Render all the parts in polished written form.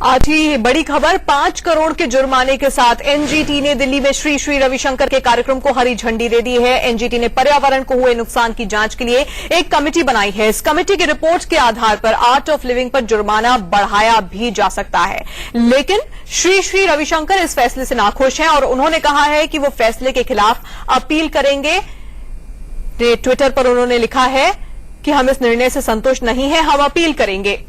आज ही बड़ी खबर, 5 करोड़ के जुर्माने के साथ एनजीटी ने दिल्ली में श्री श्री रविशंकर के कार्यक्रम को हरी झंडी दे दी है। एनजीटी ने पर्यावरण को हुए नुकसान की जांच के लिए एक कमेटी बनाई है। इस कमेटी की रिपोर्ट के आधार पर आर्ट ऑफ लिविंग पर जुर्माना बढ़ाया भी जा सकता है, लेकिन श्री श्री रविशंकर इस फैसले से नाखुश हैं और उन्होंने कहा है कि वो फैसले के खिलाफ अपील करेंगे। ट्विटर पर उन्होंने लिखा है कि हम इस निर्णय से संतुष्ट नहीं हैं, हम अपील करेंगे।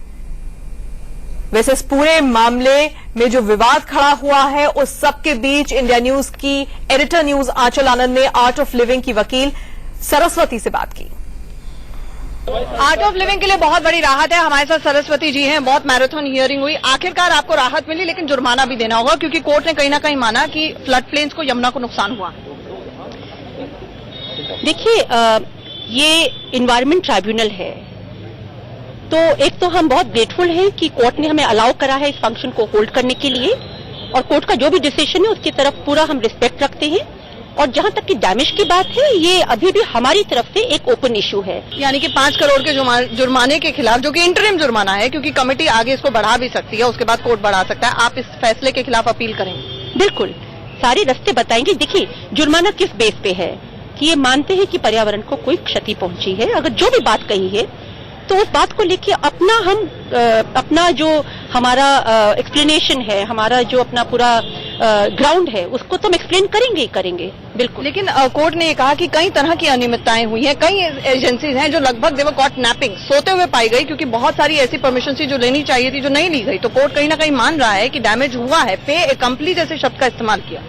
वैसे इस पूरे मामले में जो विवाद खड़ा हुआ है उस सबके बीच इंडिया न्यूज की एडिटर न्यूज आंचल आनंद ने आर्ट ऑफ लिविंग की वकील सरस्वती से बात की। आर्ट ऑफ लिविंग के लिए बहुत बड़ी राहत है। हमारे साथ सरस्वती जी हैं। बहुत मैराथन हियरिंग हुई, आखिरकार आपको राहत मिली, लेकिन जुर्माना भी देना होगा क्योंकि कोर्ट ने कहीं ना कहीं माना कि फ्लड प्लेन्स को, यमुना को नुकसान हुआ। देखिए, ये इन्वायरमेंट ट्राइब्यूनल है, तो एक तो हम बहुत ग्रेटफुल हैं कि कोर्ट ने हमें अलाउ करा है इस फंक्शन को होल्ड करने के लिए, और कोर्ट का जो भी डिसीजन है उसकी तरफ पूरा हम रिस्पेक्ट रखते हैं। और जहां तक की डैमेज की बात है, ये अभी भी हमारी तरफ से एक ओपन इश्यू है। यानी कि 5 करोड़ के जुर्माने के खिलाफ, जो कि इंटरिम जुर्माना है, क्योंकि कमेटी आगे इसको बढ़ा भी सकती है, उसके बाद कोर्ट बढ़ा सकता है, आप इस फैसले के खिलाफ अपील करेंगे? बिल्कुल, सारे रास्ते बताएंगे। देखिए, जुर्माना किस बेस पे है कि ये मानते हैं कि पर्यावरण को कोई क्षति पहुंची है। अगर जो भी बात कही है तो उस बात को लेके अपना जो हमारा एक्सप्लेनेशन है, हमारा जो अपना पूरा ग्राउंड है, उसको तो हम एक्सप्लेन करेंगे ही करेंगे। बिल्कुल। लेकिन कोर्ट ने ये कहा कि कई तरह की अनियमितताएं हुई हैं। कई एजेंसीज हैं जो लगभग दे वर कॉट नैपिंग, सोते हुए पाई गई, क्योंकि बहुत सारी ऐसी परमिशन थी जो लेनी चाहिए थी जो नहीं ली गई। तो कोर्ट कहीं ना कहीं मान रहा है कि डैमेज हुआ है। पे एकम्प्ली जैसे शब्द का इस्तेमाल किया।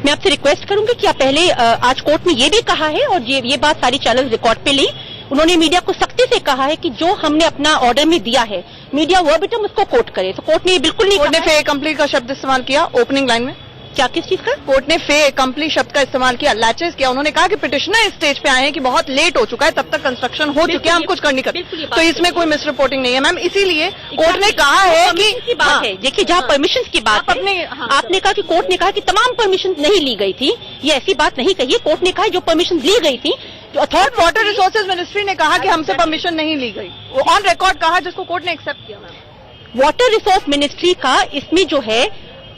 मैं आपसे रिक्वेस्ट करूंगी कि आप पहले, आज कोर्ट ने ये भी कहा है और ये बात सारी चैनल रिकॉर्ड पे ली, उन्होंने मीडिया को सख्ती से कहा है कि जो हमने अपना ऑर्डर में दिया है, मीडिया वर्बेटिम उसको कोट करे। तो कोर्ट ने ये बिल्कुल नहीं, कोर्ट ने फे कंप्लीट का शब्द इस्तेमाल किया ओपनिंग लाइन में। क्या, किस चीज का? कोर्ट ने फे कंप्लीट शब्द का इस्तेमाल किया, लैचेस किया। उन्होंने कहा कि पिटिशनर इस स्टेज पे आए हैं कि बहुत लेट हो चुका है, तब तक कंस्ट्रक्शन हो चुकी है, हम कुछ कर नहीं कर, तो इसमें कोई मिस रिपोर्टिंग नहीं है मैम। इसीलिए कोर्ट ने कहा है कि बात है, देखिए, जहाँ परमिशन की बात है, आपने कहा कि कोर्ट ने कहा कि तमाम परमिशन नहीं ली गई थी, ये ऐसी बात नहीं कही है। कोर्ट ने कहा जो परमिशन ली गई थी, अथॉरिटी वाटर रिसोर्सेज मिनिस्ट्री ने कहा कि हमसे परमिशन नहीं ली गई, वो ऑन रिकॉर्ड कहा, जिसको कोर्ट ने एक्सेप्ट किया। वाटर रिसोर्स मिनिस्ट्री का इसमें जो है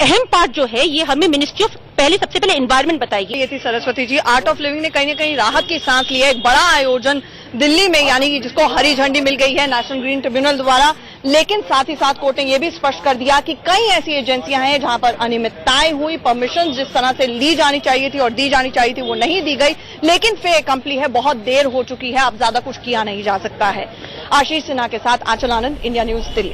अहम पार्ट जो है, ये हमें मिनिस्ट्री ऑफ सबसे पहले एनवायरमेंट बताएगी। ये थी Saraswati ji. Art of living ने कहीं ना कहीं राहत की सांस ली है। एक बड़ा आयोजन दिल्ली में, यानी कि जिसको हरी झंडी मिल गई है नेशनल ग्रीन ट्रिब्यूनल द्वारा, लेकिन साथ ही साथ कोर्ट ने यह भी स्पष्ट कर दिया कि कई ऐसी एजेंसियां हैं जहां पर अनियमितताएं हुई, परमिशन जिस तरह से ली जानी चाहिए थी और दी जानी चाहिए थी वो नहीं दी गई, लेकिन फे कंप्ली है, बहुत देर हो चुकी है, अब ज्यादा कुछ किया नहीं जा सकता है। आशीष सिन्हा के साथ आंचल आनंद, इंडिया न्यूज, दिल्ली।